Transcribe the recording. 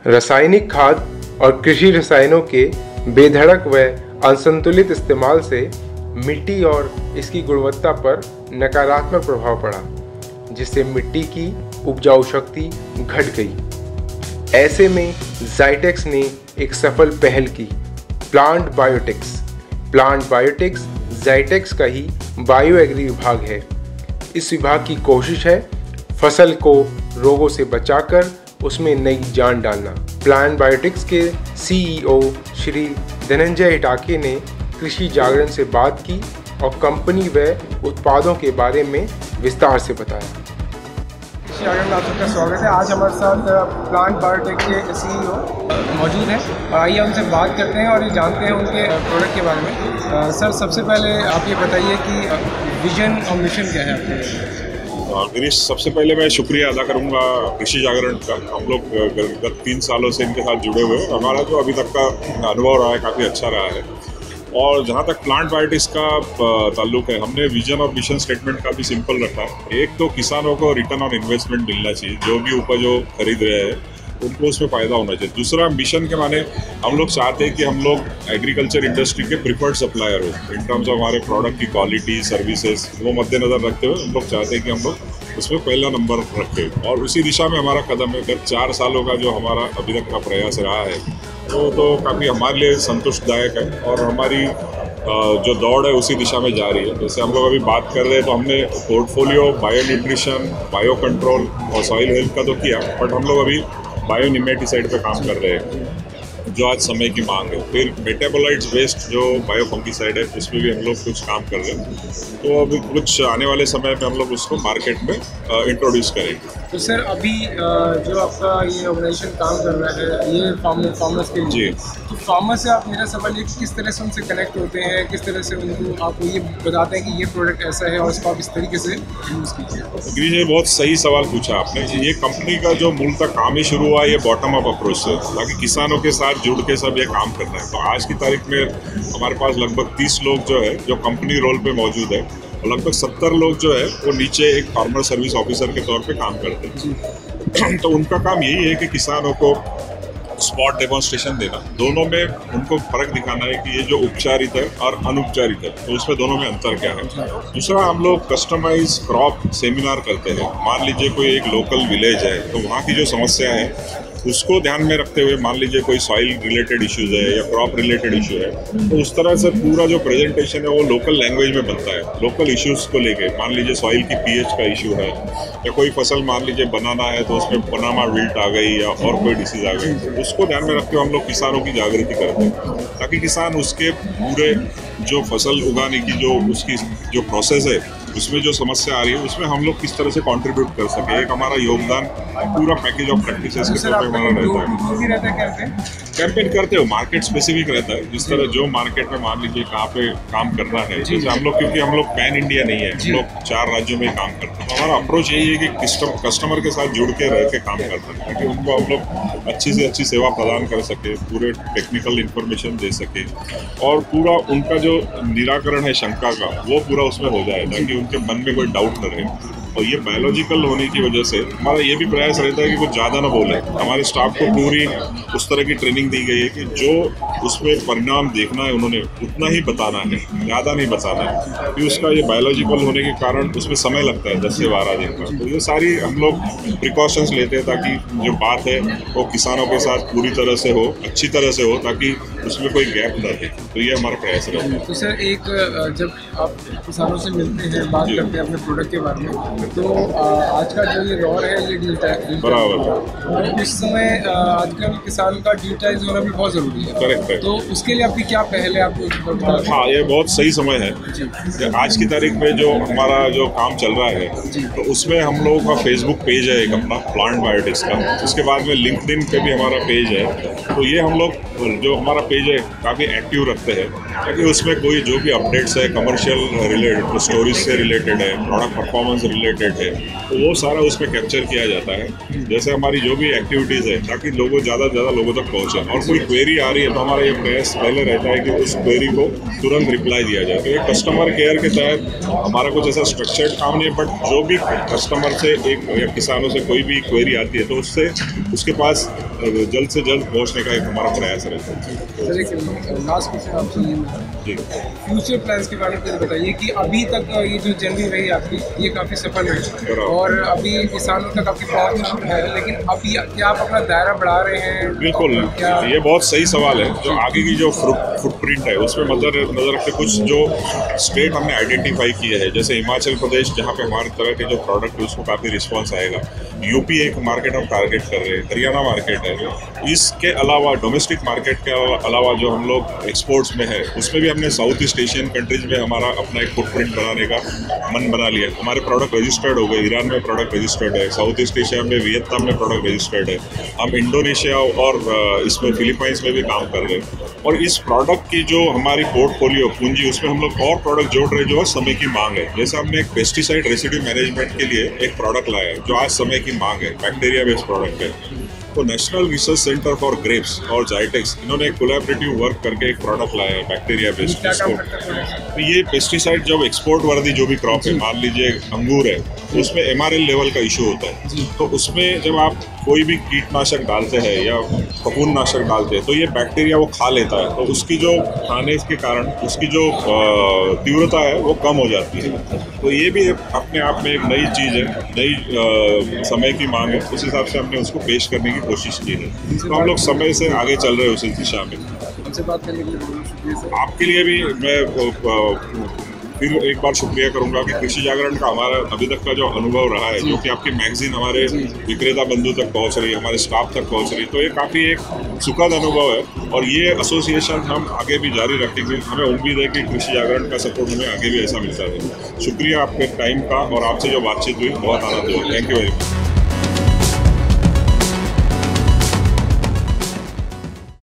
रासायनिक खाद और कृषि रसायनों के बेधड़क व असंतुलित इस्तेमाल से मिट्टी और इसकी गुणवत्ता पर नकारात्मक प्रभाव पड़ा, जिससे मिट्टी की उपजाऊ शक्ति घट गई। ऐसे में ज़ाइटेक्स ने एक सफल पहल की, प्लांट बायोटिक्स। प्लांट बायोटिक्स ज़ाइटेक्स का ही बायो एग्री विभाग है। इस विभाग की कोशिश है फसल को रोगों से बचाकर उसमें नई जान डालना। प्लांट बायोटिक्स के CEO श्री धनंजय हिटाके ने कृषि जागरण से बात की और कंपनी व उत्पादों के बारे में विस्तार से बताया। कृषि जागरण में आप सबका स्वागत है। आज हमारे साथ प्लांट बायोटेक के CEO मौजूद हैं। आइए उनसे बात करते हैं और ये जानते हैं उनके प्रोडक्ट के बारे में। सर, सबसे पहले आप ये बताइए कि विजन और मिशन क्या है आपके? गिरीश, सबसे पहले मैं शुक्रिया अदा करूंगा कृषि जागरण का। हम लोग गत 3 सालों से इनके साथ जुड़े हुए हैं। हमारा जो अभी तक का अनुभव रहा है काफ़ी अच्छा रहा है। और जहाँ तक प्लांट बायोटिक्स का ताल्लुक है, हमने विजन और मिशन स्टेटमेंट काफ़ी सिंपल रखा है। एक तो किसानों को रिटर्न ऑन इन्वेस्टमेंट मिलना चाहिए, जो भी उपज वो खरीद रहे हैं उनको उसमें फ़ायदा होना चाहिए। दूसरा, मिशन के माने हम लोग चाहते हैं कि हम लोग एग्रीकल्चर इंडस्ट्री के प्रिफर्ड सप्लायर हो इन टर्म्स ऑफ हमारे प्रोडक्ट की क्वालिटी, सर्विसेज, वो मद्देनज़र रखते हुए हम लोग चाहते हैं कि हम लोग उसमें पहला नंबर रखें। और उसी दिशा में हमारा कदम है। गत 4 सालों का जो हमारा अभी तक का प्रयास रहा है वो तो काफ़ी हमारे लिए संतुष्टदायक है और हमारी जो दौड़ है उसी दिशा में जा रही है। जैसे हम लोग अभी बात कर रहे हैं तो हमने portfolio bio nutrition, bio control और सॉइल हेल्थ का तो किया, बट हम लोग अभी बायो निमेटिसाइड पे काम कर रहे हैं जो आज समय की मांग है। फिर मेटाबोलाइट्स वेस्ट जो बायो फंगिसाइड है उसमें भी हम लोग कुछ काम कर रहे हैं। तो अभी कुछ आने वाले समय में हम लोग उसको मार्केट में इंट्रोड्यूस करेंगे। तो सर, अभी जो आपका ये ऑर्गेनाइजेशन काम कर रहा है ये फार्मर्स के लिए, जी, तो फार्मर से आप, मेरा सवाल ये कि किस तरह से उनसे कनेक्ट होते हैं, किस तरह से उनको आपको ये बताते हैं कि ये प्रोडक्ट ऐसा है और इसको आप इस तरीके से यूज़ कीजिए? ये बहुत सही सवाल पूछा आपने। ये कंपनी का जो मूलतः काम ही शुरू हुआ ये बॉटम अप अप्रोच से, ताकि किसानों के साथ जुड़ के सब ये काम करना है। तो आज की तारीख में हमारे पास लगभग 30 लोग जो है जो कंपनी रोल पे मौजूद है और लगभग 70 लोग जो है वो नीचे एक फार्मर सर्विस ऑफिसर के तौर पे काम करते हैं। तो उनका काम यही है कि किसानों को स्पॉट डेमोन्स्ट्रेशन देना, दोनों में उनको फर्क दिखाना है कि ये जो उपचारित है और अनुपचारित है तो उसमें दोनों में अंतर क्या है। दूसरा, हम लोग कस्टमाइज क्रॉप सेमिनार करते हैं। मान लीजिए कोई एक लोकल विलेज है तो वहाँ की जो समस्या है उसको ध्यान में रखते हुए, मान लीजिए कोई सॉइल रिलेटेड इश्यूज है या क्रॉप रिलेटेड इशू है, तो उस तरह से पूरा जो प्रेजेंटेशन है वो लोकल लैंग्वेज में बनता है। लोकल इश्यूज को लेके, मान लीजिए सॉइल की pH का इशू है या कोई फसल मान लीजिए बनाना है तो उसमें बनाना विल्ट आ गई या और कोई डिसीज आ गई, तो उसको ध्यान में रखते हुए हम लोग किसानों की जागृति करते हैं ताकि किसान उसके पूरे जो फसल उगाने की जो उसकी जो प्रोसेस है उसमें जो समस्या आ रही है उसमें हम लोग किस तरह से कंट्रीब्यूट कर सके। एक हमारा योगदान पूरा पैकेज ऑफ प्रैक्टिसेस के तौर पे हमारा रहता है। कैंपेन करते हो, मार्केट स्पेसिफिक रहता है। जिस तरह जो मार्केट में मान लीजिए कहाँ पे काम करना है, जैसे हम लोग, क्योंकि हम लोग पैन इंडिया नहीं है, हम लोग 4 राज्यों में काम करते हैं, तो हमारा अप्रोच यही है कि कस्टमर के साथ जुड़ के रह के काम करते हैं ताकि उनको हम लोग अच्छी से अच्छी सेवा प्रदान कर सके, पूरे टेक्निकल इन्फॉर्मेशन दे सके और पूरा उनका जो निराकरण है शंका का वो पूरा उसमें हो जाए ताकि उनके मन में कोई डाउट न रहे। और ये बायोलॉजिकल होने की वजह से हमारा ये भी प्रयास रहता है कि कुछ ज़्यादा ना बोले। हमारे स्टाफ को पूरी उस तरह की ट्रेनिंग दी गई है कि जो उसमें परिणाम देखना है उन्होंने उतना ही बताना है, ज़्यादा नहीं बताना है, कि उसका ये बायोलॉजिकल होने के कारण उसमें समय लगता है 10 से 12 दिन का। तो ये सारी हम लोग प्रिकॉशंस लेते हैं ताकि जो बात है वो किसानों के साथ पूरी तरह से हो, अच्छी तरह से हो, ताकि उसमें कोई गैप न रहे। तो ये हमारा प्रयास रहता है। तो सर, एक जब आप किसानों से मिलते हैं, बात करते हैं अपने प्रोडक्ट के बारे में, तो आज का जो ये दौर है ये डिजिटाइज, बराबर, इस समय आजकल किसान का डिजिटाइज होना भी बहुत ज़रूरी है। करेक्ट है। तो उसके लिए आपकी क्या पहल है आपको? हाँ, ये बहुत सही समय है। आज की तारीख में जो हमारा जो काम चल रहा है तो उसमें हम लोगों का फेसबुक पेज है एक अपना प्लांट बायोटिक्स का, उसके बाद में लिंक्डइन पे भी हमारा पेज है। तो ये हम लोग जो हमारा पेज है काफ़ी एक्टिव रखते हैं, ताकि उसमें कोई जो भी अपडेट्स है कमर्शियल रिलेटेड, स्टोरीज से रिलेटेड है, प्रोडक्ट परफॉर्मेंस रिलेटेड है, तो वो सारा उसमें कैप्चर किया जाता है। जैसे हमारी जो भी एक्टिविटीज़ है, ताकि लोगों ज़्यादा से ज़्यादा लोगों तक पहुँचे। और कोई क्वेरी आ रही है तो हमारा ये प्रयास पहले रहता है कि उस क्वेरी को तुरंत रिप्लाई दिया जाए। तो ये कस्टमर केयर के तहत हमारा कुछ ऐसा स्ट्रक्चर्ड काम नहीं है, बट जो भी कस्टमर से एक या किसानों से कोई भी क्वेरी आती है तो उससे उसके पास जल्द से जल्द पहुंचने का एक हमारा प्रयास रहता है। सर एक लास्ट क्वेश्चन आपसे ये जी, फ्यूचर प्लान्स के बारे में बताइए कि अभी तक ये जो जर्नी रही आपकी ये काफ़ी सफल है और अभी किसानों तक आपकी पहुँच है, लेकिन अभी क्या आप अपना दायरा बढ़ा रहे हैं? बिल्कुल, ये बहुत सही सवाल है। जो आगे की जो फुटप्रिंट है उसमें नजर रखते कुछ जो स्टेट हमने आइडेंटिफाई किए हैं, जैसे हिमाचल प्रदेश जहाँ पे हमारे तरह के जो प्रोडक्ट है उसको काफ़ी रिस्पॉन्स आएगा। यूपी एक मार्केट हम टारगेट कर रहे हैं, हरियाणा मार्केट है। इसके अलावा डोमेस्टिक मार्केट के अलावा जो हम लोग एक्सपोर्ट्स में है उसमें भी हमने साउथ ईस्ट एशियन कंट्रीज में हमारा अपना एक फुटप्रिंट बनाने का मन बना लिया। हमारे प्रोडक्ट रजिस्टर्ड हो गए, ईरान में प्रोडक्ट रजिस्टर्ड है, साउथ ईस्ट एशिया में वियतनाम में प्रोडक्ट रजिस्टर्ड है, हम इंडोनेशिया और इसमें फिलीपाइंस में भी काम कर रहे हैं। और इस प्रोडक्ट की जो हमारी पोर्टफोलियो पूंजी, उसमें हम लोग और प्रोडक्ट जोड़ रहे हैं जो समय की मांग है। जैसे हमने एक पेस्टिसाइड रेसिड्यू मैनेजमेंट के लिए एक प्रोडक्ट लाया है जो आज समय की मांग है, बैक्टीरिया बेस्ड प्रोडक्ट है। तो national research centre for grapes और जाइटेक्स इन्होंने एक कोलैबोरेटिव वर्क करके एक प्रोडक्ट लाया है बैक्टीरिया बेस्ड। तो ये पेस्टिसाइड जब एक्सपोर्ट वर्दी जो भी क्रॉप है, मान लीजिए अंगूर है, तो उसमें MRL लेवल का इशू होता है। तो उसमें जब आप कोई भी कीटनाशक डालते हैं या फफूंदनाशक डालते हैं तो ये बैक्टीरिया वो खा लेता है, तो उसकी जो खाने के कारण उसकी जो तीव्रता है वो कम हो जाती है। तो ये भी अपने आप में एक नई चीज़ है, नई समय की मांग है। उस हिसाब से हमने उसको पेश करने की कोशिश की है। तो हम लोग समय से आगे चल रहे हैं उसी दिशा में। हमसे बात करने के लिए बहुत शुक्रिया सर। आपके लिए भी मैं फिर एक बार शुक्रिया करूंगा कि कृषि जागरण का हमारा अभी तक का जो अनुभव रहा है, जो कि आपकी मैगजीन हमारे विक्रेता बंधु तक पहुंच रही है, हमारे स्टाफ तक पहुंच रही है, तो ये काफ़ी एक सुखद अनुभव है। और ये एसोसिएशन हम आगे भी जारी रखेंगे। हमें उम्मीद है कि कृषि जागरण का सपोर्ट हमें आगे भी ऐसा मिलता है। शुक्रिया आपके टाइम का, और आपसे जो बातचीत हुई बहुत आनंद हुआ। Thank you very much.